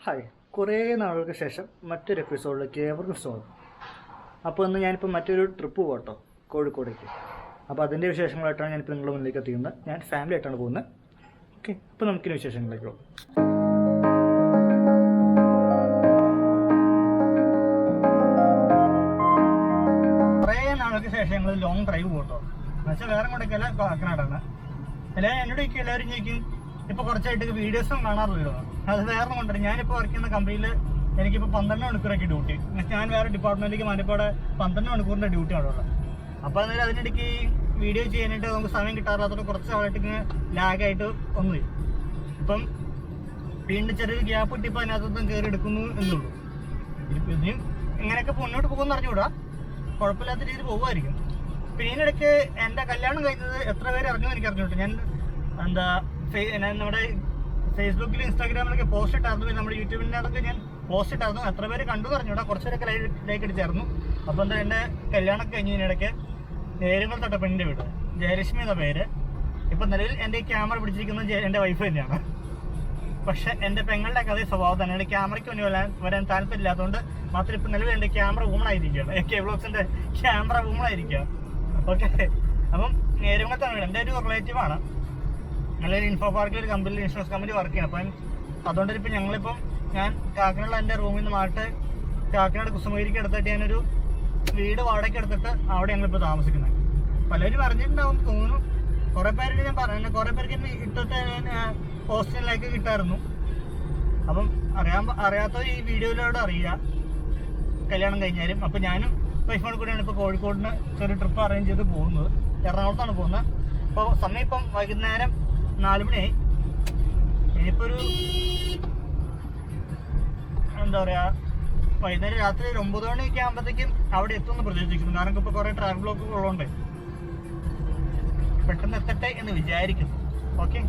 Hi, കുറേ നാളുകൾക്ക് ശേഷം മറ്റൊരു എപ്പിസോഡിലേക്ക് ഏവർക്കും സ്വാഗതം. അപ്പോൾ ഇന്ന് ഞാനിപ്പോൾ മറ്റൊരു ട്രിപ്പ് പോകട്ടോ, കോഴിക്കോടേക്ക്. അപ്പോൾ അതിൻ്റെ വിശേഷങ്ങളായിട്ടാണ് ഞാനിപ്പോൾ നിങ്ങളുടെ മുന്നിലേക്ക് എത്തിക്കുന്നത്. ഞാൻ ഫാമിലി ആയിട്ടാണ് പോകുന്നത്. ഓക്കെ, അപ്പോൾ നമുക്കിനി വിശേഷങ്ങളിലേക്ക് പോകാം. കുറേ നാളുകൾക്ക് ശേഷം ഞങ്ങൾ ലോങ് ഡ്രൈവ് പോകട്ടോ. എന്നുവെച്ചാൽ വേറെ കൊണ്ടൊക്കെയല്ല, കാക്കനാടാണ്. എല്ലാവരും എന്നോട് എല്ലാവരും ചോദിക്കും, ഇപ്പോൾ കുറച്ചായിട്ട് വീഡിയോസും കാണാറില്ലല്ലോ. അത് വേറെ കൊണ്ടുവരും. ഞാനിപ്പോൾ വർക്ക് ചെയ്യുന്ന കമ്പനിയിൽ എനിക്കിപ്പോൾ 12 മണിക്കൂറൊക്കെ ഡ്യൂട്ടി. ഞാൻ വേറെ ഡിപ്പാർട്ട്മെൻറ്റിലേക്ക് മാറിയപ്പോൾ 12 മണിക്കൂറിൻ്റെ ഡ്യൂട്ടിയാണ് ഉള്ളത്. അപ്പോൾ അന്നേരം അതിനിടയ്ക്ക് വീഡിയോ ചെയ്യാനായിട്ട് നമുക്ക് സമയം കിട്ടാറില്ലാത്തത് കുറച്ച് നാളായിട്ട് ഇങ്ങനെ ലാഗായിട്ട് വന്നു. ഇപ്പം വീണ്ടും ചെറിയൊരു ഗ്യാപ്പ് കിട്ടിയപ്പോൾ അതിനകത്തൊന്നും കയറി എടുക്കുന്നു എന്നുള്ളൂ. ഇനിയും ഇങ്ങനെയൊക്കെ മുന്നോട്ട് പോകുമെന്ന് അറിഞ്ഞുകൂടാ, കുഴപ്പമില്ലാത്ത രീതിയിൽ പോകുമായിരിക്കും. പിന്നെ ഇതിനിടയ്ക്ക് എൻ്റെ കല്യാണം കഴിഞ്ഞത് എത്ര പേര് അറിഞ്ഞു എനിക്ക് അറിഞ്ഞോട്ടെ. ഞാൻ നമ്മുടെ ഫേസ്ബുക്കിലും ഇൻസ്റ്റാഗ്രാമിലൊക്കെ പോസ്റ്റ് ഇട്ടായിരുന്നു. പിന്നെ നമ്മുടെ യൂട്യൂബിനകത്തൊക്കെ ഞാൻ പോസ്റ്റ് ഇട്ടായിരുന്നു. എത്ര പേര് കണ്ടു പറഞ്ഞൂടാ, കുറച്ചേരൊക്കെ ലൈക്ക് അടിച്ചായിരുന്നു. അപ്പോൾ എന്താ എൻ്റെ കല്യാണമൊക്കെ കഴിഞ്ഞതിനിടയ്ക്ക് നേരുങ്ങൾ തൊട്ട പെണ്ണിൻ്റെ വീട് ജയലക്ഷ്മി എന്ന പേര്. ഇപ്പം നിലവിൽ എൻ്റെ ഈ ക്യാമറ പിടിച്ചിരിക്കുന്നത് എൻ്റെ വൈഫ് തന്നെയാണ്. പക്ഷെ എൻ്റെ പെങ്ങളുടെ അതേ സ്വഭാവം തന്നെയാണ്. ക്യാമറയ്ക്ക് മുന്നിൽ വരാൻ താല്പര്യമില്ലാത്തതുകൊണ്ട് മാത്രം ഇപ്പം നിലവിൽ എൻ്റെ ക്യാമറ വുമണായിരിക്കുകയാണ്. AK വ്ളോഗ്സിൻ്റെ ക്യാമറ വുമണായിരിക്കുക. ഓക്കെ, അപ്പം നേരുങ്ങത്താണ് വീട്. എൻ്റെ ഒരു റിലേറ്റീവാണ്. നല്ലൊരു ഇൻഫോ പാർക്കിൽ ഒരു കമ്പനിയിൽ ഇൻഷുറൻസ് കമ്പനി വർക്ക് ചെയ്യണം. അപ്പം അതുകൊണ്ട് ഇപ്പം ഞങ്ങളിപ്പം ഞാൻ കാക്കനാടുള്ള എൻ്റെ റൂമിൽ നിന്ന് മാറ്റി കാക്കനാട് കുസുമഗിരിക്ക് എടുത്തിട്ട് ഞാനൊരു വീട് വാടകയ്ക്ക് എടുത്തിട്ട് അവിടെ ഞങ്ങളിപ്പോൾ താമസിക്കുന്നത്. പലരും അറിഞ്ഞിട്ടുണ്ടാവും തോന്നുന്നു. കുറേ പേരുടെ ഞാൻ പറഞ്ഞു, കുറേ പേർക്ക് ഇട്ടിട്ട് ഹോസ്റ്റലിലേക്ക് കിട്ടായിരുന്നു. അപ്പം അറിയാത്തവർ ഈ വീഡിയോയിലൂടെ അറിയുക കല്യാണം കഴിഞ്ഞാലും. അപ്പം ഞാനും വൈഫോട് കൂടെയാണ് ഇപ്പോൾ കോഴിക്കോടിന് ചെറിയ ട്രിപ്പ് അറേഞ്ച് ചെയ്ത് പോകുന്നത്. എറണാകുളത്താണ് പോകുന്നത്. അപ്പോൾ സമയം ഇപ്പം വൈകുന്നേരം 4 മണിയായി. ഇനിയിപ്പോൾ ഒരു എന്താ പറയുക, വൈകുന്നേരം രാത്രി ഒരു 9 മണിയൊക്കെ ആകുമ്പോഴത്തേക്കും അവിടെ എത്തുമെന്ന് പ്രതീക്ഷിക്കുന്നു. കാരണം ഇപ്പോൾ കുറേ ട്രാവൽ ബ്ലോക്ക് ഉള്ളതുകൊണ്ട് പെട്ടെന്ന് എത്തട്ടെ എന്ന് വിചാരിക്കുന്നു. ഓക്കെ,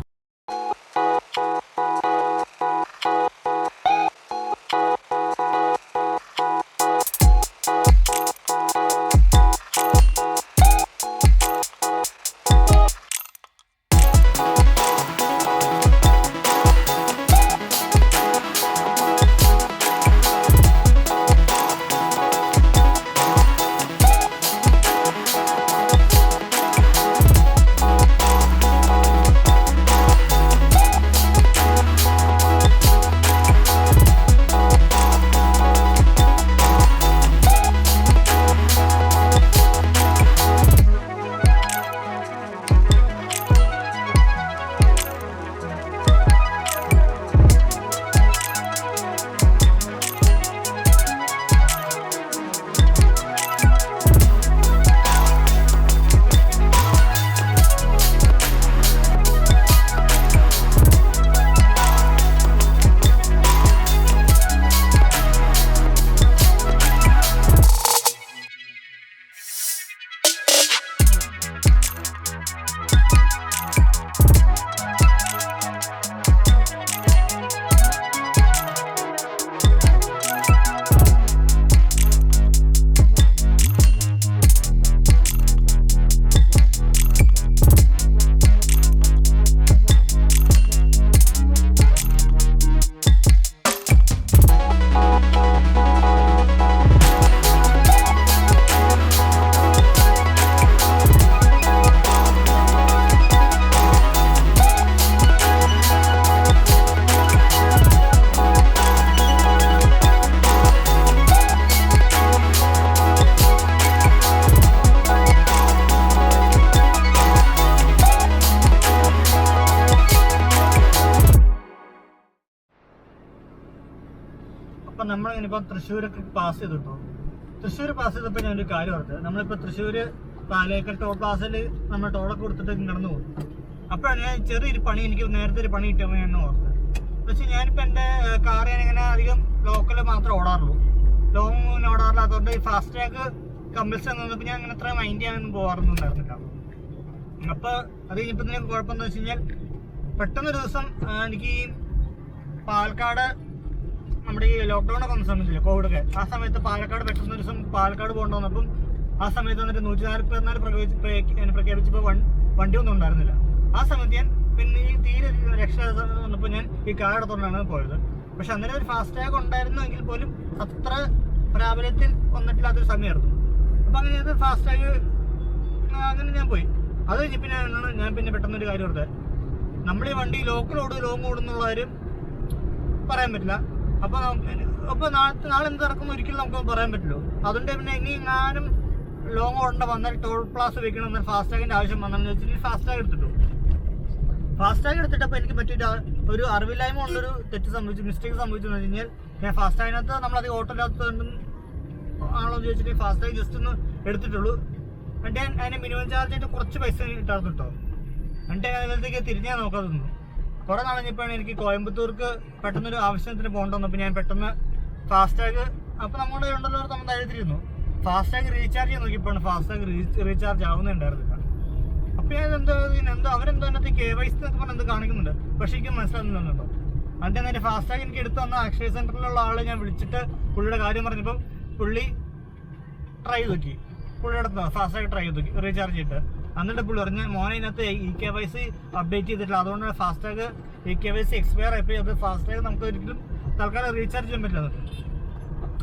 അപ്പം നമ്മളിപ്പോൾ തൃശ്ശൂരൊക്കെ പാസ് ചെയ്തിട്ടോ. തൃശ്ശൂർ പാസ് ചെയ്തപ്പോൾ ഞാനൊരു കാര്യം ഓർത്തത്. നമ്മളിപ്പോൾ തൃശ്ശൂർ പാലേക്കൽ ടോൾ പ്ലാസയിൽ നമ്മൾ ടോളൊക്കെ കൊടുത്തിട്ട് കടന്നു പോകും. അപ്പോഴാണ് ഞാൻ ചെറിയൊരു പണി, എനിക്ക് നേരത്തെ ഒരു പണി കിട്ടുമ്പോൾ ഞാൻ ഓർത്തത്. പക്ഷേ ഞാനിപ്പോൾ എൻ്റെ കാർ ഞാനിങ്ങനെ അധികം ലോക്കൽ മാത്രമേ ഓടാറുള്ളൂ, ലോങ് ഓടാറില്ലാത്തതുകൊണ്ട് ഈ ഫാസ്റ്റ് ടാഗ് കമ്പൽസറി വന്നപ്പോൾ ഞാൻ അങ്ങനെ അത്ര മൈൻഡ് ചെയ്യാനൊന്നും പോകാറൊന്നുണ്ടായിരുന്നില്ല. അപ്പോൾ അത് കഴിഞ്ഞപ്പോൾ ഇതിനൊക്കെ കുഴപ്പമെന്ന് വെച്ച് കഴിഞ്ഞാൽ പെട്ടെന്നൊരു ദിവസം എനിക്ക് പാലക്കാട് നമ്മുടെ ഈ ലോക്ക്ഡൗൺ ഒക്കെ വന്ന സമയത്തില്ല, കോവിഡൊക്കെ ആ സമയത്ത് പാലക്കാട് പെട്ടെന്ന് ഒരു ദിവസം പാലക്കാട് പോകേണ്ട വന്നപ്പം ആ സമയത്ത് വന്നിട്ട് 144 പ്രഖ്യാപിച്ചപ്പോൾ വണ്ടി ഒന്നും ഉണ്ടായിരുന്നില്ല. ആ സമയത്ത് ഞാൻ പിന്നെ ഈ തീരെ രക്ഷ വന്നപ്പോൾ ഞാൻ ഈ കാർ എടുത്തുകൊണ്ടാണ് പോയത്. പക്ഷെ അന്നേരം ഒരു ഫാസ്ടാഗ് ഉണ്ടായിരുന്നു എങ്കിൽ പോലും അത്ര പ്രാബല്യത്തിൽ വന്നിട്ടില്ലാത്തൊരു സമയമായിരുന്നു. അപ്പം അങ്ങനെ അത് ഫാസ്ടാഗ് അങ്ങനെ ഞാൻ പോയി. അത് കഴിഞ്ഞ് പിന്നെ ഞാൻ പിന്നെ പെട്ടെന്നൊരു കാര്യം ഓർത്തത്, നമ്മൾ ഈ വണ്ടി ലോങ് ഓടുന്നുള്ള കാര്യം പറയാൻ പറ്റില്ല. അപ്പോൾ നാളെ എന്ത് നടക്കുന്നു ഒരിക്കലും നമുക്ക് പറയാൻ പറ്റില്ലോ. അതുകൊണ്ട് പിന്നെ ഇനി ഞാനും ലോങ് ഓടേണ്ട വന്നാൽ ടോൾ പ്ലാസ് വെക്കണം എന്നാൽ ഫാസ്ടാഗിൻ്റെ ആവശ്യം വന്നെന്ന് വെച്ചിട്ട് ഫാസ്ടാഗ് എടുത്തിട്ടു. ഫാസ്ടാഗ് എടുത്തിട്ടപ്പോൾ എനിക്ക് പറ്റിയിട്ട് ഒരു അറിവില്ലായ്മ ഉള്ളൊരു മിസ്റ്റേക്ക് സംഭവിച്ചെന്ന് വെച്ച് കഴിഞ്ഞാൽ, ഞാൻ ഫാസ്ടാഗിനകത്ത് നമ്മളധികം ഓട്ടമില്ലാത്തതുകൊണ്ടും ആണോ എന്ന് ചോദിച്ചിട്ട് ഫാസ്ടാഗ് ജസ്റ്റ് ഒന്ന് എടുത്തിട്ടുള്ളൂ. എന്നിട്ട് ഞാൻ അതിനെ മിനിമം ചാർജ് ആയിട്ട് കുറച്ച് പൈസ ഇട്ടായിരുന്നു കേട്ടോ. എന്നിട്ട് ഞാൻ അതിലേക്ക് തിരിഞ്ഞാൽ നോക്കാതെ നിന്നു. കുറേ നാൾ കഴിഞ്ഞപ്പോഴാണ് എനിക്ക് കോയമ്പത്തൂർക്ക് പെട്ടെന്നൊരു ആവശ്യത്തിന് പോകേണ്ടതെന്നപ്പോൾ ഞാൻ പെട്ടെന്ന് ഫാസ്ടാഗ്, അപ്പോൾ നമ്മുടെ ഉണ്ടല്ലോ നമ്മൾ എഴുതിയിരുന്നു, ഫാസ്ടാഗ് റീചാർജ് ചെയ്യാൻ നോക്കിയപ്പോഴാണ് ഫാസ്ടാഗ് റീചാർജ് ആവുന്നുണ്ടായിരുന്നില്ല. അപ്പോൾ ഞാൻ അവരെന്തോ അതിനകത്ത് KYC എന്നൊക്കെ പറഞ്ഞ് എന്ത് കാണിക്കുന്നുണ്ട്, പക്ഷേ എനിക്ക് മനസ്സിലാകുന്നില്ല കേട്ടോ. അതിൻ്റെ നേരെ ഫാസ്ടാഗ് എനിക്ക് എടുത്തു തന്ന അക്ഷയ സെൻറ്ററിലുള്ള ആളെ ഞാൻ വിളിച്ചിട്ട് പുള്ളിയുടെ കാര്യം പറഞ്ഞപ്പം പുള്ളി ട്രൈ ചെയ്ത് നോക്കി, പുള്ളിയുടെ ഫാസ്ടാഗ് ട്രൈ ചെയ്ത് നോക്കി റീചാർജ് ചെയ്തിട്ട്. എന്നിട്ട് പുള്ളി പറഞ്ഞ മോനെ ഇതിനകത്ത് KYC അപ്ഡേറ്റ് ചെയ്തിട്ടില്ല, അതുകൊണ്ട് ഫാസ്ടാഗ് KYC എക്സ്പയർ ആയിപ്പോയി, അത് ഫാസ്ടാഗ് നമുക്ക് ഒരിക്കലും തൽക്കാലം റീചാർജ് ചെയ്യാൻ പറ്റില്ല.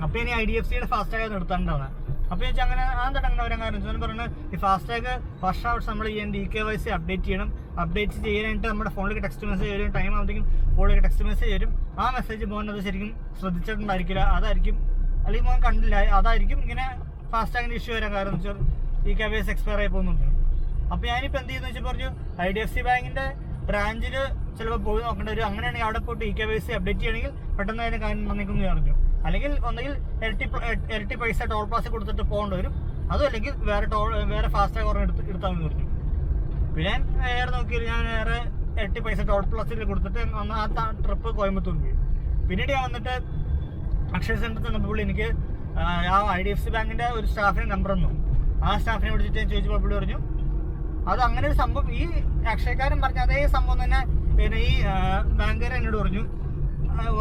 അപ്പോൾ ഇനി IDFCയുടെ ഫാസ്ടാഗ് നിർത്താണ്ടാണ്. അപ്പോൾ ചോദിച്ചാൽ അങ്ങനെ അങ്ങനെ വരാൻ കാരണം ഞാൻ പറഞ്ഞത് ഈ ഫാസ്ടാഗ് വർഷം നമ്മൾ ചെയ്യേണ്ട KYC അപ്ഡേറ്റ് ചെയ്യണം. അപ്ഡേറ്റ് ചെയ്യാനായിട്ട് നമ്മുടെ ഫോണിലേക്ക് ടെക്സ്റ്റ് മെസ്സേജ് വരും, ടൈം ആകുമ്പോഴത്തേക്കും ഫോണിലേക്ക് ടെക്സ്റ്റ് മെസ്സേജ് വരും. ആ മെസ്സേജ് പോകുന്നത് ശരിക്കും ശ്രദ്ധിച്ചിട്ടുണ്ടായിരിക്കില്ല, അതായിരിക്കും, അല്ലെങ്കിൽ മോൻ കണ്ടില്ല, അതായിരിക്കും ഇങ്ങനെ ഫാസ്ടാഗിൻ്റെ ഇഷ്യൂ വരാൻ കാരണം എന്ന് വെച്ചാൽ KYC എക്സ്പയർ ആയി പോകുന്നുണ്ട്. അപ്പോൾ ഞാനിപ്പോൾ എന്ത് ചെയ്യുന്നു വെച്ചാൽ പറഞ്ഞു, IDFC ബാങ്കിൻ്റെ ബ്രാഞ്ചിൽ ചിലപ്പോൾ പോയി നോക്കേണ്ടി വരും. അങ്ങനെയാണെങ്കിൽ അവിടെ പോയിട്ട് KYC അപ്ഡേറ്റ് ചെയ്യണമെങ്കിൽ പെട്ടെന്ന് അതിന് കാര്യം വന്നിക്കുന്നു പറഞ്ഞു. അല്ലെങ്കിൽ ഒന്നെങ്കിൽ ഇരട്ടി പൈസ ടോൾ പാസ് കൊടുത്തിട്ട് പോകേണ്ടി വരും, അതും അല്ലെങ്കിൽ വേറെ ഫാസ്ടാഗ് ഓർമ്മ എടുത്താൽ മതി പറഞ്ഞു. പിന്നെ ഞാൻ നോക്കിയാൽ ഞാൻ ഇരട്ടി പൈസ ടോൾ പ്ലസിൽ കൊടുത്തിട്ട് അന്ന് ആ ട്രിപ്പ് കോയമ്പത്തൂർ പോയി. പിന്നീട് ഞാൻ വന്നിട്ട് അക്ഷയ സെൻറ്ററിൽ ചെന്നപ്പോൾ എനിക്ക് ആ IDFC ബാങ്കിൻ്റെ ഒരു സ്റ്റാഫിൻ്റെ നമ്പർ തന്നു. ആ സ്റ്റാഫിനെ വിളിച്ചിട്ട് ഞാൻ ചോദിച്ചപ്പോൾ പുള്ളി പറഞ്ഞു അത് അങ്ങനെ ഒരു സംഭവം, ഈ അക്ഷയക്കാരൻ പറഞ്ഞ അതേ സംഭവം തന്നെ പിന്നെ ഈ ബാങ്കുകാരൻ എന്നോട് പറഞ്ഞു,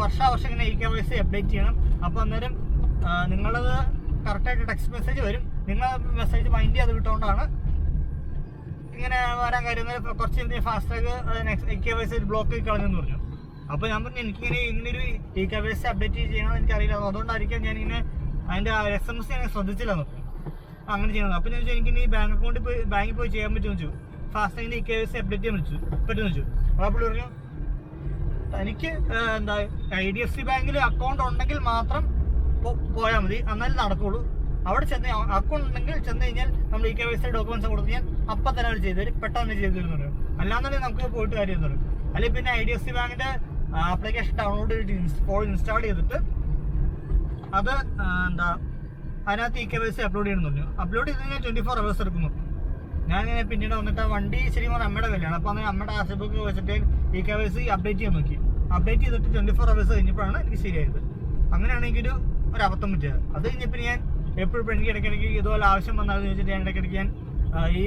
വർഷാവർഷം ഇങ്ങനെ KYC അപ്ഡേറ്റ് ചെയ്യണം. അപ്പോൾ അന്നേരം നിങ്ങളത് കറക്റ്റായിട്ട് ടെക്സ്റ്റ് മെസ്സേജ് വരും, നിങ്ങൾ മെസ്സേജ് മൈൻഡ് ചെയ്ത് വിട്ടുകൊണ്ടാണ് ഇങ്ങനെ വരാൻ കാര്യം. കുറച്ച് ഫാസ്ടാഗ് KYC ബ്ലോക്ക് കളഞ്ഞെന്ന് പറഞ്ഞു. അപ്പോൾ ഞാൻ പറഞ്ഞു ഇങ്ങനൊരു KYC അപ്ഡേറ്റ് ചെയ്യണമെന്ന് എനിക്കറിയില്ല, അതുകൊണ്ടായിരിക്കാം ഞാനിങ്ങനെ അതിൻ്റെ SMS ഞാൻ ശ്രദ്ധിച്ചില്ല നോക്കി അങ്ങനെ ചെയ്യണം. അപ്പോൾ ഞാൻ ചോദിച്ചു എനിക്ക് ബാങ്കിൽ പോയി ചെയ്യാൻ പറ്റുമെന്ന് ചോദിച്ചു. ഫാസ്ടാഗിൻ്റെ KYC അപ്ഡേറ്റ് ചെയ്യാൻ പറ്റുമെന്ന് ചോദിച്ചു. അപ്പോൾ പുള്ളി പറഞ്ഞു എനിക്ക് IDFC ബാങ്കിൽ അക്കൗണ്ട് ഉണ്ടെങ്കിൽ മാത്രം പോയാൽ മതി, എന്നാലും നടക്കുള്ളൂ. അവിടെ അക്കൗണ്ട് ഉണ്ടെങ്കിൽ ചെന്ന് കഴിഞ്ഞാൽ നമ്മൾ KYC ഡോക്യുമെന്റ്സ് കൊടുത്ത് കഴിഞ്ഞാൽ അപ്പം തന്നെ അവർ ചെയ്തു തരും, പെട്ടെന്ന് ചെയ്തു തരുന്നുണ്ട്. അല്ലാന്നുണ്ടെങ്കിൽ നമുക്ക് പോയിട്ട് കാര്യം തരും. അല്ലെങ്കിൽ പിന്നെ IDFC ബാങ്കിൻ്റെ ആപ്ലിക്കേഷൻ ഡൗൺലോഡ് ചെയ്തിട്ട് ഇൻസ്റ്റാൾ ചെയ്തിട്ട് അത് അതിനകത്ത് KYC അപ്ലോഡ് ചെയ്യണമെന്ന് പറഞ്ഞു. അപ്ലോഡ് ചെയ്ത് കഴിഞ്ഞാൽ 24 hours എടുക്കുന്നു. ഞാനിങ്ങനെ പിന്നീട് വന്നിട്ട് വണ്ടി ശരിക്കും പറഞ്ഞാൽ അമ്മയുടെ വിലയാണ്. അപ്പോൾ അങ്ങനെ അമ്മയുടെ ആശുപത്രി വെച്ചിട്ട് KYC അപ്ഡേറ്റ് ചെയ്യാൻ നോക്കി. അപ്ഡേറ്റ് ചെയ്തിട്ട് 24 hours കഴിഞ്ഞപ്പോഴാണ് എനിക്ക് ശരിയായത്. അങ്ങനെയാണ് എനിക്കൊരു അബദ്ധം പറ്റിയത്. അത് കഴിഞ്ഞപ്പോൾ ഞാൻ എപ്പോഴും എനിക്ക് ഇടയ്ക്കിടയ്ക്ക് ഇതുപോലെ ആവശ്യം വന്നാലെന്ന് ചോദിച്ചിട്ട് ഞാൻ ഇടയ്ക്കിടയ്ക്ക് ഞാൻ ഈ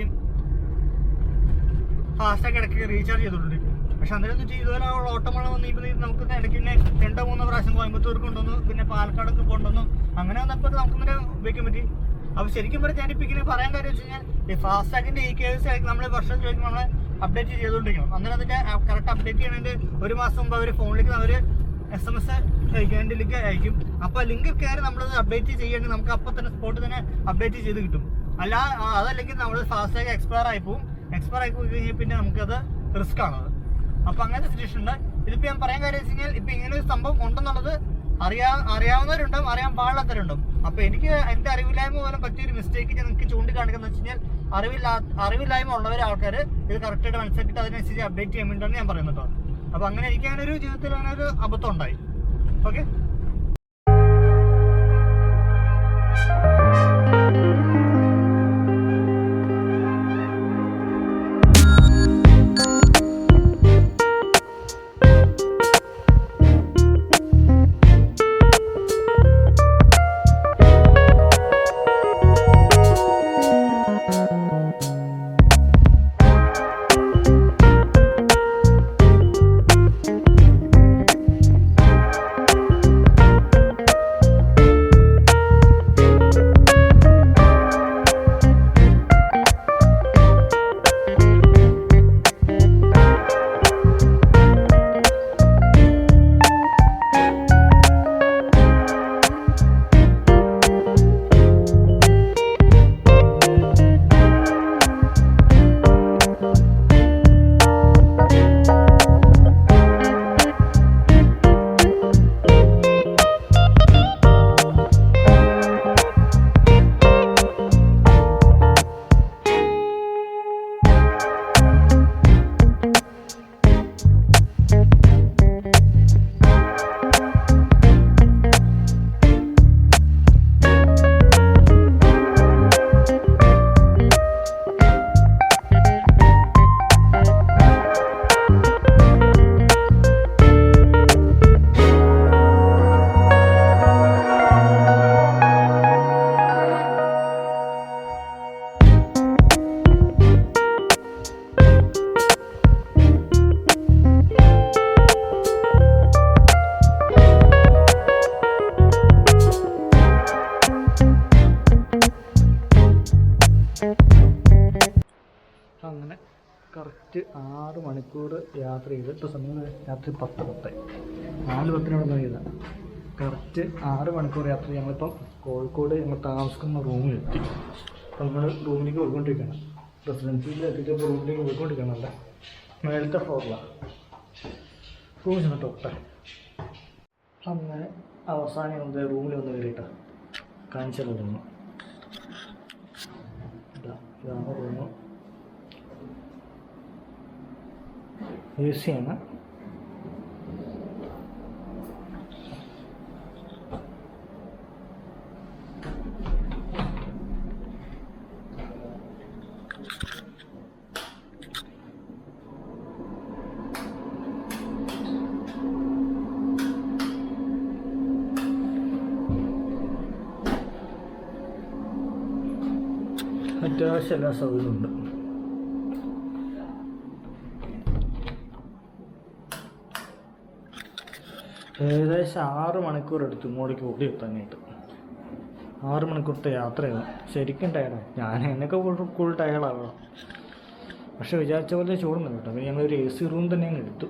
ഫാസ്ടാഗ് ഇടയ്ക്ക് റീചാർജ് ചെയ്തോണ്ടിരിക്കും. പക്ഷെ അന്നേരം ഇതുപോലെ ഓട്ടമാണ് വന്ന് ഇപ്പോൾ നമുക്ക് ഇടയ്ക്ക് പിന്നെ 2-3 പ്രാവശ്യം കോയമ്പത്തൂർക്ക് കൊണ്ടുവന്നു, പിന്നെ പാലക്കാടൊക്കെ കൊണ്ടുവന്നു. അങ്ങനെ വന്നപ്പോൾ നമുക്കിങ്ങനെ ഉപയോഗിക്കാൻ പറ്റി. അപ്പോൾ ശരിക്കും പറഞ്ഞാൽ ഞാനിപ്പോൾ ഇങ്ങനെ പറയാൻ കാര്യം വെച്ച് കഴിഞ്ഞാൽ ഈ ഫാസ്ടാഗിൻ്റെ KYC നമ്മൾ വർഷം ചോദിക്കുമ്പോൾ നമ്മൾ അപ്ഡേറ്റ് ചെയ്തുകൊണ്ടിരിക്കണം. അന്നേരം അതിൻ്റെ കറക്റ്റ് അപ്ഡേറ്റ് ചെയ്യണതിൻ്റെ ഒരു മാസം മുമ്പ് അവർ ഫോണിലേക്ക് അവർ SMS അതിൻ്റെ ലിങ്ക് അയക്കും. അപ്പോൾ ലിങ്ക് കയറി നമ്മളത് അപ്ഡേറ്റ് ചെയ്യണമെങ്കിൽ നമുക്ക് അപ്പോൾ തന്നെ സ്പോട്ട് തന്നെ അപ്ഡേറ്റ് ചെയ്ത് കിട്ടും. അതല്ലെങ്കിൽ നമ്മൾ ഫാസ്ടാഗ് എക്സ്പയർ ആയി പോയി കഴിഞ്ഞാൽ പിന്നെ നമുക്കത് റിസ്ക് ആണത്. അപ്പോൾ അങ്ങനത്തെ സിറ്റുവേഷൻ ഉണ്ട്. ഇതിപ്പോൾ ഞാൻ പറയാൻ കാര്യം വെച്ച് കഴിഞ്ഞാൽ ഇപ്പോൾ ഇങ്ങനെ ഒരു സംഭവം ഉണ്ടെന്നുള്ളത് അറിയാവുന്നവരുണ്ടാവും, അറിയാൻ പാടില്ലാത്തവരുണ്ടാവും. അപ്പോൾ എനിക്ക് എൻ്റെ അറിവില്ലായ്മ പോലെ പറ്റിയൊരു മിസ്റ്റേക്ക് ഞാൻ നിങ്ങൾക്ക് ചൂണ്ടിക്കാണിക്കുന്നത് വെച്ച് കഴിഞ്ഞാൽ അറിവില്ലായ്മ ആൾക്കാർ ഇത് കറക്റ്റായിട്ട് മനസ്സിലാക്കിയിട്ട് അതിനനുസരിച്ച് അപ്ഡേറ്റ് ചെയ്യാൻ വേണ്ടിയിട്ടാണ് ഞാൻ പറയുന്നത്. അപ്പോൾ അങ്ങനെ എനിക്ക് അങ്ങനെ ഒരു ജീവിതത്തിൽ അങ്ങനെ ഒരു അബദ്ധം ഉണ്ടായി. ഓക്കെ. കറക്റ്റ് 6 മണിക്കൂർ യാത്ര ചെയ്ത് ഇപ്പോൾ സമയം രാത്രി 10:10 4:10 നോക്കിയതാണ്. കറക്റ്റ് 6 മണിക്കൂർ യാത്ര ഞങ്ങളിപ്പം കോഴിക്കോട് ഞങ്ങൾ താമസിക്കുന്ന റൂമിലെത്തി. അപ്പോൾ നമ്മൾ റൂമിലേക്ക് പോയിക്കൊണ്ടിരിക്കുകയാണ്. റെസിഡൻസിയിൽ എത്തിച്ചപ്പോൾ റൂമിലേക്ക് പോയിക്കൊണ്ടിരിക്കുകയാണല്ല, മേളത്തെ ഫ്ലോറിലാണ് റൂം ചെന്നിട്ടോട്ടെ. അങ്ങനെ അവസാനം വന്ന് റൂമിൽ വന്ന് കയറിയിട്ടാണ് കാണിച്ചാൽ റൂമ്. ഇതാണ് റൂമ്. AC ആണ്. അത്യാവശ്യം എല്ലാ സൗകര്യമുണ്ട്. ഏകദേശം 6 മണിക്കൂർ എടുത്തു ഇങ്ങോട്ടേക്ക് ഓടി എത്താനായിട്ട്. 6 മണിക്കൂറത്തെ യാത്രയാണ്. ശരിക്കും ടയർഡാണ്. എന്നൊക്കെ ഫുൾ ടയർഡാകണം. പക്ഷെ വിചാരിച്ച പോലെ ചൂടുന്നില്ല കേട്ടോ. പിന്നെ ഞങ്ങളൊരു AC റൂം തന്നെ അങ്ങ് എടുത്തു.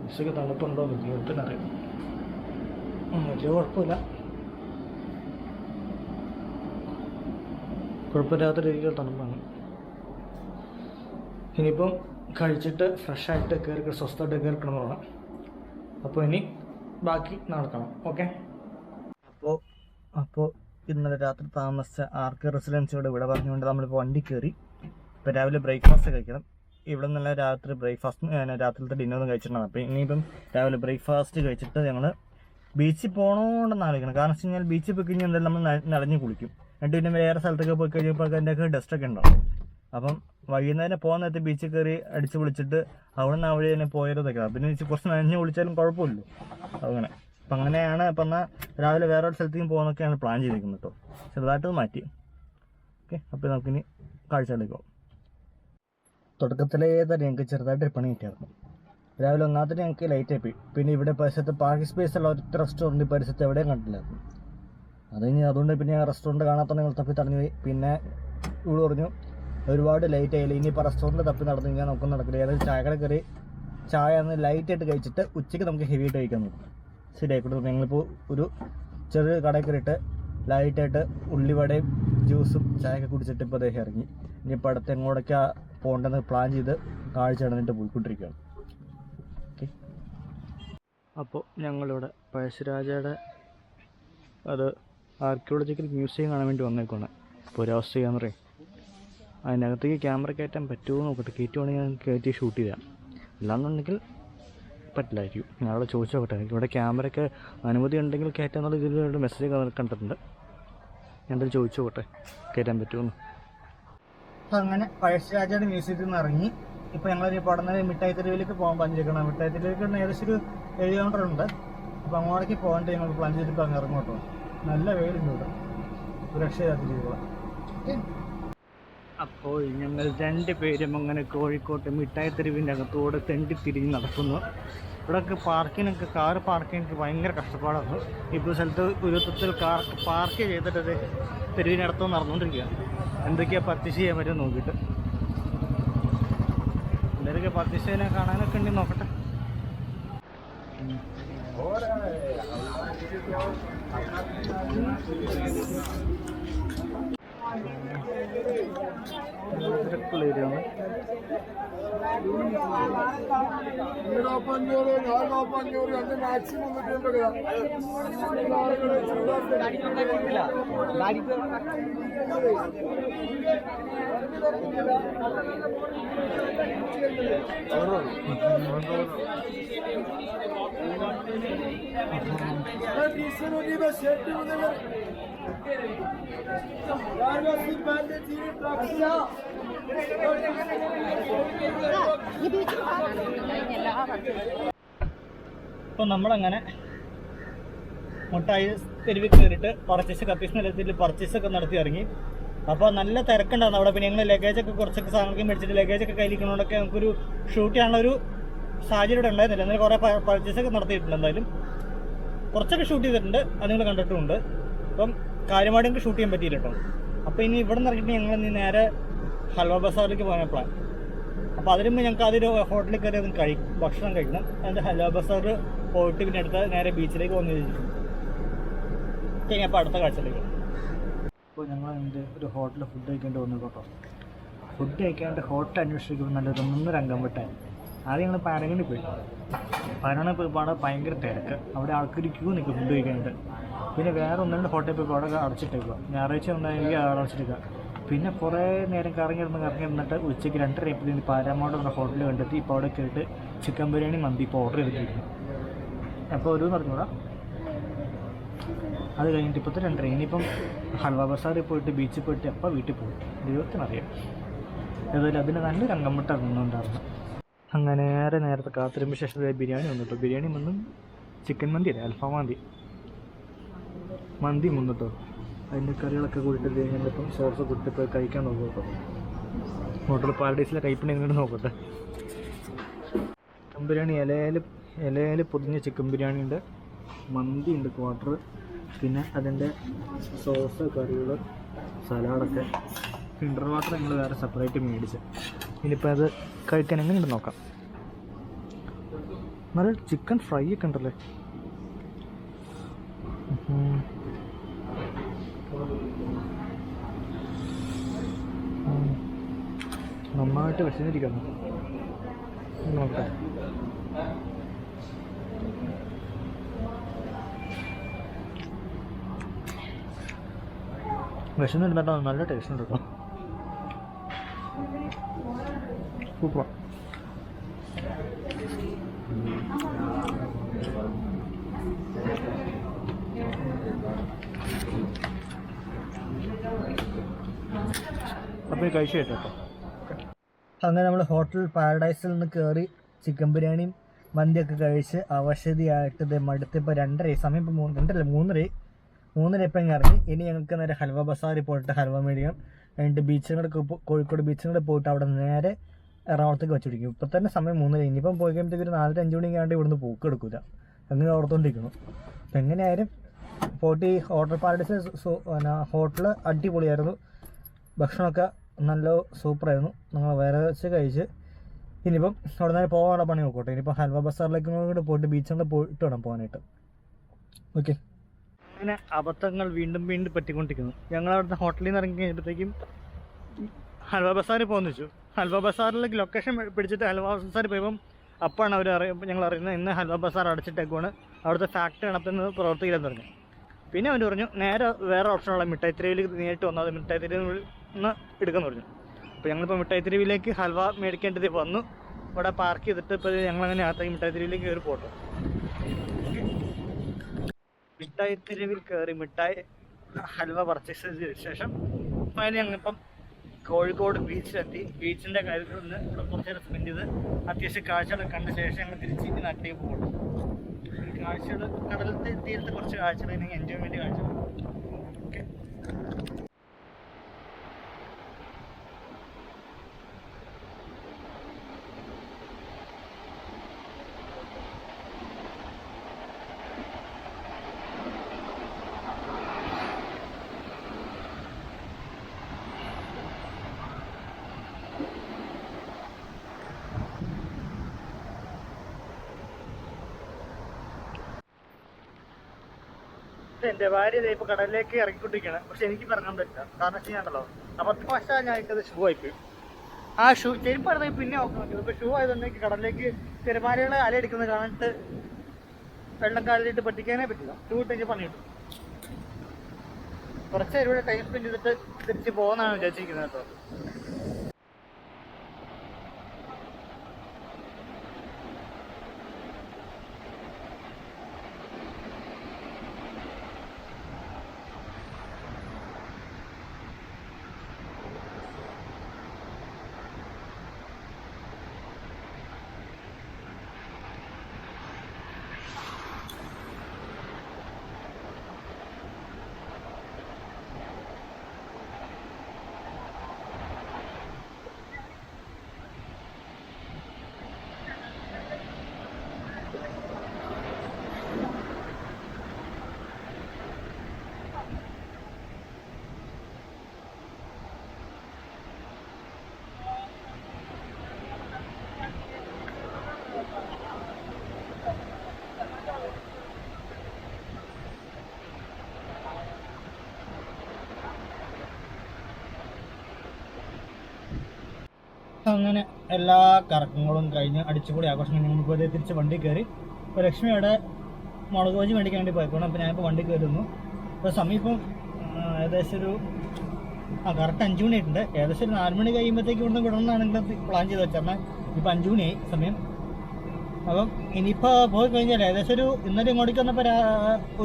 AC തണുപ്പുണ്ടോ എന്ന് ദൈവത്തിനറിയാം. വലിയ കുഴപ്പമില്ല. കുഴപ്പമില്ലാത്ത രീതിയിൽ തണുപ്പാണ്. ഇനിയിപ്പം കഴിച്ചിട്ട് ഫ്രഷായിട്ട് കയറി സ്വസ്ഥമായിട്ട് കയറിക്കണം വേണം. അപ്പോൾ ഇനി ബാക്കി നടക്കണം. ഓക്കെ. അപ്പോൾ ഇന്നലെ രാത്രി താമസിച്ച RK റെസിഡൻസിയോട് ഇവിടെ പറഞ്ഞുകൊണ്ട് നമ്മളിപ്പോൾ വണ്ടി കയറി. ഇപ്പോൾ രാവിലെ ബ്രേക്ക്ഫാസ്റ്റ് കഴിക്കണം. ഇവിടെ നിന്നല്ല രാത്രി രാത്രിയിലത്തെ ഡിന്നറും കഴിച്ചിട്ടുണ്ടാകും. അപ്പോൾ ഇനിയിപ്പം രാവിലെ ബ്രേക്ക്ഫാസ്റ്റ് കഴിച്ചിട്ട് ഞങ്ങൾ ബീച്ചിൽ പോകണമെന്ന് ആലോചിക്കണം. കാരണം വെച്ച് കഴിഞ്ഞാൽ ബീച്ചിൽ പോയി കഴിഞ്ഞാൽ എന്തായാലും നമ്മൾ നനഞ്ഞ് കുളിക്കും. എന്നിട്ട് പിന്നെ വേറെ സ്ഥലത്തൊക്കെ പോയി കഴിഞ്ഞപ്പോൾ അതിൻ്റെയൊക്കെ ഡസ്റ്റൊക്കെ ഉണ്ടാവും. അപ്പം വൈകുന്നേരം പോകുന്ന നേരത്തെ ബീച്ചിൽ കയറി അടിച്ച് വിളിച്ചിട്ട് അവിടെ നിന്ന് അവിടെ തന്നെ പോയതൊക്കെ. പിന്നെ കുറച്ച് നനഞ്ഞ് വിളിച്ചാലും കുഴപ്പമില്ലല്ലോ. അങ്ങനെ അപ്പം അങ്ങനെയാണ്. അപ്പം എന്നാൽ രാവിലെ വേറെ ഒരു സ്ഥലത്തേക്കും പോകുന്നൊക്കെയാണ് പ്ലാൻ ചെയ്തിരിക്കുന്നത് കേട്ടോ. ചെറുതായിട്ട് മാറ്റി. ഓക്കെ. അപ്പോൾ നമുക്കിനി കാഴ്ചകളിലേക്ക് പോകാം. തുടക്കത്തിലേ തന്നെ ഞങ്ങൾക്ക് ചെറുതായിട്ടൊരു പണി കിട്ടിയായിരുന്നു. രാവിലെ ഒന്നാമത്തെ ഞങ്ങൾക്ക് ലൈറ്റായി പോയി. പിന്നെ ഇവിടെ പരിസരത്ത് പാർക്കിംഗ് സ്പേസ് ഉള്ള ഒറ്റ റെസ്റ്റോറൻറ്റ് പരിസരത്ത് എവിടെയും കണ്ടില്ലായിരുന്നു. അതുകൊണ്ട് പിന്നെ റെസ്റ്റോറൻറ്റ് കാണാത്തത് ഞങ്ങൾ തപ്പി തടഞ്ഞു പോയി. പിന്നെ ഇവിടെ പറഞ്ഞു ഒരുപാട് ലേറ്റ് ആയില്ല, ഇനിയിപ്പോൾ റെസ്റ്റോറൻറ്റ് തപ്പി നടന്നു കഴിഞ്ഞാൽ നമുക്കൊന്നും നടക്കില്ല. ഏതായാലും ചായക്കട കയറി ചായ ഒന്ന് ലൈറ്റായിട്ട് കഴിച്ചിട്ട് ഉച്ചയ്ക്ക് നമുക്ക് ഹെവി ആയിട്ട് കഴിക്കാൻ നോക്കും. ശരിയായിക്കോട്ടെ. ഞങ്ങളിപ്പോൾ ഒരു ചെറിയ കടയിൽ കയറിയിട്ട് ലൈറ്റായിട്ട് ഉള്ളിവടയും ജ്യൂസും ചായയൊക്കെ കുടിച്ചിട്ട് ഇപ്പോൾ അദ്ദേഹം ഇറങ്ങി. ഇനിയിപ്പോൾ അടുത്ത് എങ്ങോട്ടൊക്കെയാണ് പോകേണ്ടതെന്ന് പ്ലാൻ ചെയ്ത് കാഴ്ച നടന്നിട്ട് പോയിക്കൊണ്ടിരിക്കുകയാണ്. ഓക്കെ. അപ്പോൾ ഞങ്ങളിവിടെ പഴശ്ശിരാജയുടെ അത് ആർക്കിയോളജിക്കൽ മ്യൂസിയം കാണാൻ വേണ്ടി വന്നേക്കാണ്. പുരാവസ്ഥ ചെയ്യാന്ന് പറയും. അതിനകത്തേക്ക് ക്യാമറ കയറ്റാൻ പറ്റുമോ നോക്കട്ടെ. കയറ്റുവാണെങ്കിൽ ഞാൻ കയറ്റി ഷൂട്ട് ചെയ്യാം. അല്ലാന്നുണ്ടെങ്കിൽ പറ്റില്ലായിരിക്കും. ഞാൻ അവിടെ ചോദിച്ചു നോക്കട്ടെ. ഇവിടെ ക്യാമറയ്ക്ക് അനുമതി ഉണ്ടെങ്കിൽ കയറ്റാന്നുള്ള ഇതിലൊരു മെസ്സേജ് കണ്ടിട്ടുണ്ട്. ഞാനത് ചോദിച്ചു നോക്കട്ടെ കയറ്റാൻ പറ്റുമെന്ന്. അപ്പോൾ അങ്ങനെ പഴശ്ശിരാജയുടെ മ്യൂസിയത്തിൽ നിന്ന് ഇറങ്ങി ഇപ്പോൾ ഞങ്ങളിപ്പോൾ അവിടെ നിന്ന് മിഠായി തെരുവിലേക്ക് പോകാൻ പറഞ്ഞിരിക്കണം. മിഠായി തെരുവിലേക്ക് ഏകദേശം ഒരു 7 കിലോമീറ്റർ ഉണ്ട്. അപ്പോൾ അങ്ങോട്ടേക്ക് പോകേണ്ടത് ഞങ്ങൾക്ക് പ്ലാൻ ചെയ്തിട്ട് അങ്ങ് ഇറങ്ങും കേട്ടോ. നല്ല വെയിലുണ്ട് ഇവിടെ, ഒരു രക്ഷയില്ലാത്ത രീതിയിലുള്ള. അപ്പോൾ ഞങ്ങൾ 2 പേരും അങ്ങനെ കോഴിക്കോട്ട് മിഠായി തെരുവിൻ്റെ അകത്തൂടെ തെണ്ടി തിരിഞ്ഞ് നടക്കുന്നു. ഇവിടെയൊക്കെ പാർക്കിനൊക്കെ കാർ പാർക്കിനൊക്കെ ഭയങ്കര കഷ്ടപ്പാടാണ്. ഇപ്പോൾ സ്ഥലത്ത് ഉരുത്തത്തിൽ കാർ പാർക്ക് ചെയ്തിട്ടത് തെരുവിനടുത്ത് നടന്നുകൊണ്ടിരിക്കുക. എന്തൊക്കെയാണ് പർച്ചേസ് ചെയ്യാൻ പറ്റുമോ നോക്കിയിട്ട്. എല്ലാവരൊക്കെ പർച്ചേസ് ചെയ്യാൻ കാണാനൊക്കെ ഉണ്ടെങ്കിൽ നോക്കട്ടെ. തിരക്കുള്ളേരിയാണ്. അപ്പോൾ നമ്മളങ്ങനെ മുട്ടായി തെരുവിൽ കയറിയിട്ട് പർച്ചേസ് കപ്പീസ് നിലത്തിൽ പർച്ചേസൊക്കെ നടത്തി ഇറങ്ങി. അപ്പോൾ നല്ല തിരക്കുണ്ടായിരുന്നു അവിടെ. പിന്നെ ഞങ്ങൾ ലഗേജൊക്കെ കുറച്ചൊക്കെ സാധനങ്ങളൊക്കെ മേടിച്ചിട്ട് ലഗേജൊക്കെ കയ്യിലിരിക്കുന്നതുകൊണ്ടൊക്കെ നമുക്കൊരു ഷൂട്ട് ചെയ്യാനുള്ളൊരു സാഹചര്യം ഇവിടെ ഉണ്ടായിരുന്നില്ല. എന്നാലും കുറേ പർച്ചേസൊക്കെ നടത്തിയിട്ടുണ്ട്. എന്തായാലും കുറച്ചൊക്കെ ഷൂട്ട് ചെയ്തിട്ടുണ്ട്, അത് നിങ്ങൾ കണ്ടിട്ടുമുണ്ട്. അപ്പം കാര്യമായിട്ട് ഷൂട്ട് ചെയ്യാൻ പറ്റിയില്ല കേട്ടോ. അപ്പോൾ ഇനി ഇവിടെ നിന്ന് ഇറങ്ങിയിട്ട് ഞങ്ങൾ നേരെ ഹൽവ ബസാറിലേക്ക് പോകാൻ പ്ലാൻ. അപ്പോൾ അതിന് മുമ്പ് ഞങ്ങൾക്ക് അതൊരു ഹോട്ടലിൽ കയറി ഒന്ന് ഭക്ഷണം കഴിക്കണം. അതിൻ്റെ ഹൽവ ബസാർ പോയിട്ട് പിന്നെ അടുത്ത നേരെ ബീച്ചിലേക്ക് വന്നിരിക്കും. ഓക്കെ, അപ്പോൾ അടുത്ത കാഴ്ചയിലേക്ക്. അപ്പോൾ ഞങ്ങൾ എൻ്റെ ഒരു ഹോട്ടലിൽ ഫുഡ് കഴിക്കേണ്ടി വന്നു കേട്ടോ. ഫുഡ് കഴിക്കാണ്ട് ഹോട്ടൽ അന്വേഷിക്കുമ്പോൾ നല്ലൊരു 1 അംഗം വിട്ടായി. ആദ്യം ഞങ്ങൾ പാരഗണിൽ പോയി. പാരഗണിൽ പോയപ്പോൾ അവിടെ ഭയങ്കര തിരക്ക്. അവിടെ ആൾക്കാർ ക്യൂ നിൽക്കും ഫുഡ് കഴിക്കാനായിട്ട്. പിന്നെ വേറെ 1-2 ഹോട്ടലിൽ പോയപ്പോൾ അവിടെ അടച്ചിട്ടേക്കുക. ഞായറാഴ്ച ഉണ്ടായിരിക്കും അവിടെ അടച്ചിട്ടേക്കുക. പിന്നെ കുറേ നേരം കറങ്ങിയിരുന്നിട്ട് ഉച്ചയ്ക്ക് 2:30 പാരാമൗണ്ട് എന്ന ഹോട്ടലിൽ കണ്ടെത്തി. ഇപ്പോൾ അവിടെ കയറിയിട്ട് ചിക്കൻ ബിരിയാണി മന്തി ഇപ്പോൾ ഓർഡർ ചെയ്തിരിക്കുന്നു. അപ്പോൾ ഒരു പറഞ്ഞൂടാ. അത് കഴിഞ്ഞിട്ട് ഇപ്പോഴത്തെ 2:30. ഇനിയിപ്പം ഹൽവ ബസാറിൽ പോയിട്ട് ബീച്ചിൽ പോയിട്ട് അപ്പോൾ വീട്ടിൽ പോകും. ദൈവത്തിനറിയാം. അതുപോലെ അതിന് നല്ലൊരു അംഗംവിട്ട് ഇറങ്ങുന്നുണ്ടായിരുന്നു. അങ്ങനെ നേരത്തെ കാത്തിരുമ്പ് ശേഷം ബിരിയാണി വന്നിട്ടോ. ബിരിയാണി വന്നും ചിക്കൻ മന്തി അല്ലേ, അൽഫാം മന്തി വന്നിട്ടോ. അതിൻ്റെ കറികളൊക്കെ കൂട്ടിയിട്ട് കഴിഞ്ഞിപ്പം സോസ് കൂട്ടി പോയി കഴിക്കാൻ നോക്കും കേട്ടോ. ഹോട്ടൽ പാരഡൈസിലെ കൈപ്പിണി എങ്ങോട്ട് നോക്കട്ടെ. ചിക്കൻ ബിരിയാണി ഇലയിൽ പൊതിഞ്ഞ ചിക്കൻ ബിരിയാണി ഉണ്ട്, മന്തി ഉണ്ട് ക്വാർട്ടർ, പിന്നെ അതിൻ്റെ സോസ്, കറികൾ, സലാഡൊക്കെ. ഫിൽറ്റർ വാട്ടർ ഞങ്ങൾ വേറെ സെപ്പറേറ്റ് മേടിച്ച്. ഇനിയിപ്പോൾ അത് കഴിക്കാൻ എങ്ങനെയുണ്ട് നോക്കാം. നല്ല ചിക്കൻ ഫ്രൈ ഒക്കെ ഉണ്ടല്ലേ. നന്നായിട്ട് വിശന്നിരിക്കുന്നു. നോക്കാം. വിശന്നിരുന്നിട്ടോ നല്ല ടേസ്റ്റ് ഉണ്ട് കേട്ടോ. സൂപ്പർ. അപ്പോൾ കഴിച്ചു കേട്ടോ. അങ്ങനെ നമ്മൾ ഹോട്ടൽ പാരഡൈസിൽ നിന്ന് കയറി ചിക്കൻ ബിരിയാണിയും മന്തിയൊക്കെ കഴിച്ച് അവശതിയായിട്ട് മടുത്തിപ്പോൾ 2:30 സമയം. ഇപ്പോൾ 3:30 ഇപ്പം ഇങ്ങനെ ഇറങ്ങി. ഇനി ഞങ്ങൾക്ക് നേരെ ഹൽവ ബസാറിൽ പോയിട്ട് ഹൽവ മേടിക്കണം. എന്നിട്ട് ബീച്ചുകളൊക്കെ കോഴിക്കോട് ബീച്ചുകളിൽ പോയിട്ട് അവിടെ നേരെ എറണാകുളത്തേക്ക് വെച്ച് പിടിക്കും. ഇപ്പം തന്നെ സമയം 3:30. ഇനിയിപ്പം പോയി കഴിയുമ്പോഴത്തേക്ക് ഒരു 4-5 മണിക്കാണ്ട് ഇവിടുന്ന് പോക്ക് എടുക്കില്ല. അങ്ങനെ ഓർത്തുകൊണ്ടിരിക്കുന്നു. അപ്പം എങ്ങനെയായാലും പോയിട്ട് ഈ ഹോട്ടൽ പാരഡൈസ് ഹോട്ടൽ അടിപൊളിയായിരുന്നു. ഭക്ഷണമൊക്കെ നല്ല സൂപ്പറായിരുന്നു. ഞങ്ങൾ വേറെ വെച്ച് കഴിച്ച് ഇനിയിപ്പം അവിടെ നിന്ന് പോകാനുള്ള പണി നോക്കട്ടെ. ഇനിയിപ്പോൾ ഹൽവ ബസാറിലേക്ക് കൂടെ പോയിട്ട് ബീച്ചുകളിൽ പോയിട്ട് വേണം പോകാനായിട്ട്. ഓക്കെ, അങ്ങനെ അബദ്ധങ്ങൾ വീണ്ടും പറ്റിക്കൊണ്ടിരിക്കുന്നു. ഞങ്ങൾ അവിടുത്തെ ഹോട്ടലിൽ നിന്ന് ഇറങ്ങി കഴിയുമ്പോഴത്തേക്കും ഹൽവ ബസാറിൽ പോകുന്നു വെച്ചു. ഹൽവ ബസാറിലേക്ക് ലൊക്കേഷൻ പിടിച്ചിട്ട് ഹൽവ ബസാറിൽ പോയപ്പം അപ്പോഴാണ് ഞങ്ങൾ അറിയുന്നത് ഇന്ന് ഹൽവ ബസാർ അടച്ചിട്ടേക്കുവാണ്, അവിടുത്തെ ഫാക്ടറി നടത്തുന്നത് പ്രവർത്തിക്കില്ലെന്ന് പറഞ്ഞു. പിന്നെ അവർ പറഞ്ഞു നേരെ വേറെ ഓപ്ഷനുള്ള മിഠായിത്തെരുവിൽ നേരിട്ട് വന്നാൽ മിഠായിത്തെരുവിൽ നിന്ന് എടുക്കാമെന്ന് പറഞ്ഞു. അപ്പോൾ ഞങ്ങളിപ്പോൾ മിഠായിത്തെരുവിലേക്ക് ഹൽവ മേടിക്കേണ്ടത് വന്നു. ഇവിടെ പാർക്ക് ചെയ്തിട്ട് ഇപ്പോൾ ഞങ്ങളങ്ങനെ അകത്തേക്ക് മിഠായിത്തെരുവിലേക്ക് കയറി പോട്ടു. മിഠായിത്തെരുവിൽ കയറി ഹൽവ പർച്ചേസ് ചെയ്തതിന് ശേഷം അതിന് ഞങ്ങളിപ്പം കോഴിക്കോട് ബീച്ചിലെത്തി. ബീച്ചിൻ്റെ കാര്യത്തിൽ നിന്ന് ഇവിടെ കുറച്ച് നേരം സ്പെൻഡ് ചെയ്ത് അത്യാവശ്യം കാഴ്ചകളൊക്കെ കണ്ട ശേഷം ഞങ്ങൾ തിരിച്ച് നാട്ടിലേക്ക് പോകും. കാഴ്ചകൾ കടലത്തെ തീരത്തെ കുറച്ച് കാഴ്ചകൾ എൻജോയ്മെൻറ്റ് കാഴ്ചകൾ. ഓക്കെ, എൻ്റെ ഭാര്യ ഇപ്പോൾ കടലിലേക്ക് ഇറങ്ങിക്കൊണ്ടിരിക്കുകയാണ്. പക്ഷെ എനിക്ക് ഇറങ്ങാൻ പറ്റില്ല. കാരണം ചെയ്യാണ്ടല്ലോ അബദ്ധവശാൽ ഞാനിട്ടത് ഷൂ ആയിപ്പോയി. ആ ഷൂ ചെരുപ്പായിരുന്നെങ്കിൽ പിന്നെ നോക്കാൻ പറ്റും. ഇപ്പോൾ ഷൂ ആയതുകൊണ്ടെങ്കിൽ കടലിലേക്ക് തിരമാലകളെ അലയടിക്കുന്നത് കാണിട്ട് വെള്ളം കാലിലിട്ട് പറ്റിക്കാനേ പറ്റില്ല. ഷൂ ഇട്ടെങ്കിൽ പണി കിട്ടും. കുറച്ച് നേരം ഇവിടെ ടൈം സ്പെൻഡ് ചെയ്തിട്ട് തിരിച്ച് പോകുന്നതാണ് വിചാരിച്ചിരിക്കുന്നത് കേട്ടോ. അങ്ങനെ എല്ലാ കറക്കങ്ങളും കഴിഞ്ഞ് അടിച്ചുകൂടി ആഘോഷം ഞങ്ങളിപ്പോൾ തിരിച്ച് വണ്ടി കയറി. ഇപ്പോൾ ലക്ഷ്മി അവിടെ മുളക് ബജി മേടിക്കാൻ വേണ്ടി പോയിക്കോണം. അപ്പോൾ ഞാനിപ്പോൾ വണ്ടി കയറുന്നു. ഇപ്പോൾ സമയം ഇപ്പം ഏകദേശം ഒരു കറക്റ്റ് 5 മണി ആയിട്ടുണ്ട്. ഏകദേശം ഒരു 4 മണി കഴിയുമ്പോഴത്തേക്ക് ഇവിടുന്ന് വിടണമെന്നാണെങ്കിൽ പ്ലാൻ ചെയ്ത് വെച്ചാൽ ഇപ്പോൾ 5 മണിയായി സമയം. അപ്പം ഇനിയിപ്പോൾ പോയി കഴിഞ്ഞാൽ ഏകദേശം ഒരു ഇന്നലെ ഇങ്ങോട്ടേക്ക് വന്നപ്പോൾ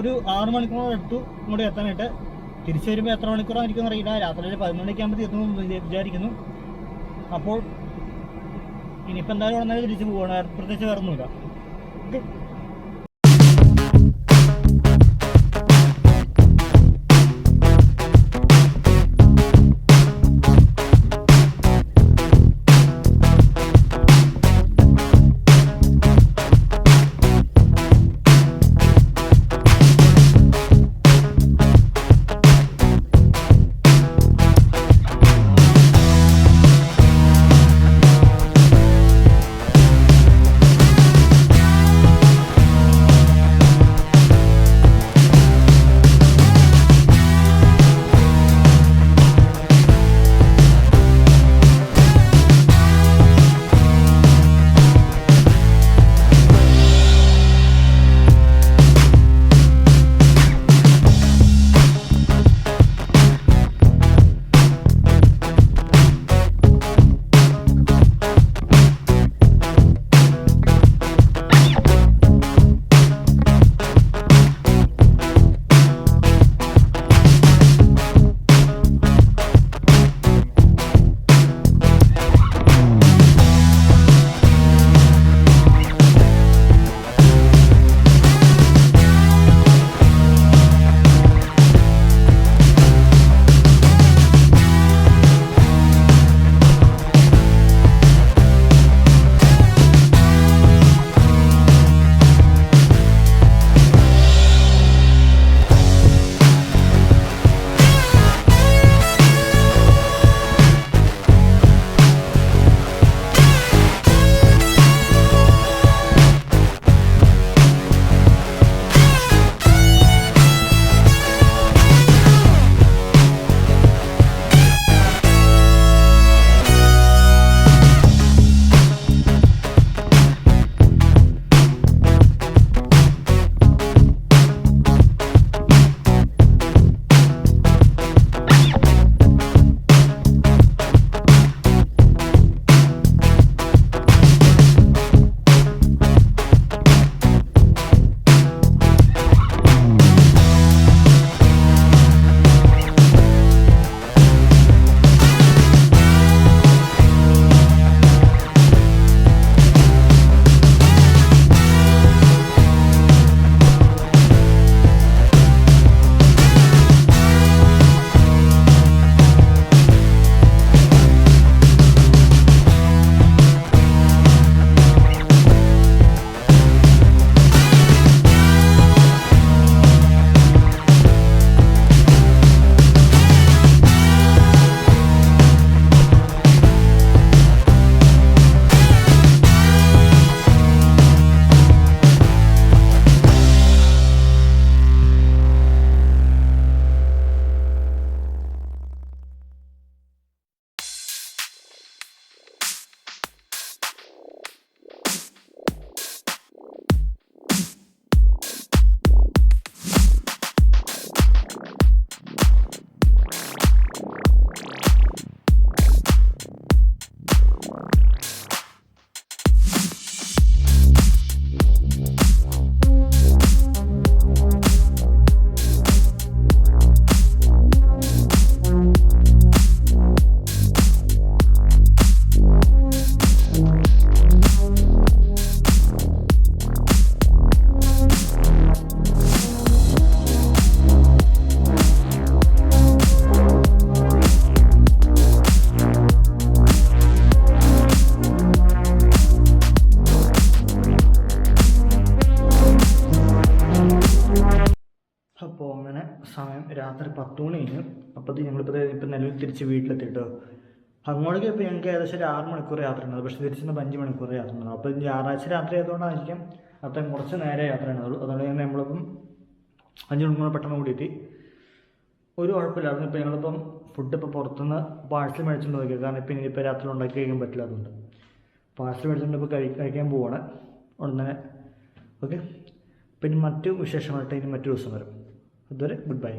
ഒരു 6 മണിക്കൂർ എടുത്തു ഇങ്ങോട്ട് എത്താനായിട്ട്. തിരിച്ചു വരുമ്പോൾ എത്ര മണിക്കൂറായിരിക്കും അറിയില്ല. രാത്രി ഒരു 11 മണിക്ക് ആകുമ്പോൾ എത്തുമെന്ന് വിചാരിക്കുന്നു. അപ്പോൾ ഇനിയിപ്പോൾ എന്തായാലും വന്നാലും തിരിച്ച് പോകണം. പ്രത്യേകിച്ച് വേറെ ഒന്നുമില്ല. ഓക്കെ. സമയം രാത്രി 10 മണി കഴിഞ്ഞു. അപ്പോഴത്തേക്ക് ഞങ്ങളിപ്പോൾ നിലവിൽ തിരിച്ച് വീട്ടിലെത്തിയിട്ടോ. അങ്ങോട്ടേക്ക് ഇപ്പോൾ ഞങ്ങൾക്ക് ഏകദേശം ഒരു 6 മണിക്കൂർ യാത്ര ഉണ്ട്. പക്ഷേ തിരിച്ചുള്ള 5 മണിക്കൂർ യാത്ര ഉണ്ട്. അപ്പോൾ ഞായറാഴ്ച രാത്രി ആയതുകൊണ്ടായിരിക്കും അത്രയും കുറച്ച് നേരെ യാത്ര ചെയ്യുന്നുള്ളൂ. അതുകൊണ്ട് തന്നെ നമ്മളിപ്പം 5 മണിക്കൂർ പെട്ടെന്ന് കൂടിയെത്തി. ഒരു കുഴപ്പമില്ലായിരുന്നു. ഇപ്പോൾ ഞങ്ങളിപ്പം ഫുഡ് ഇപ്പോൾ പുറത്തുനിന്ന് പാഴ്സൽ മേടിച്ചുകൊണ്ട് നോക്കിയത്, കാരണം ഇപ്പം ഇനിയിപ്പോൾ രാത്രി ഉണ്ടാക്കി കഴിക്കാൻ പറ്റില്ല, അതുകൊണ്ട് പാഴ്സൽ മേടിച്ചുകൊണ്ട് ഇപ്പോൾ കഴിക്കാൻ പോവാണ് ഉടനെ. ഓക്കെ, പിന്നെ മറ്റു വിശേഷമായിട്ട് ഇനി മറ്റു ദിവസം വരും. അതുവരെ ഗുഡ് ബൈ.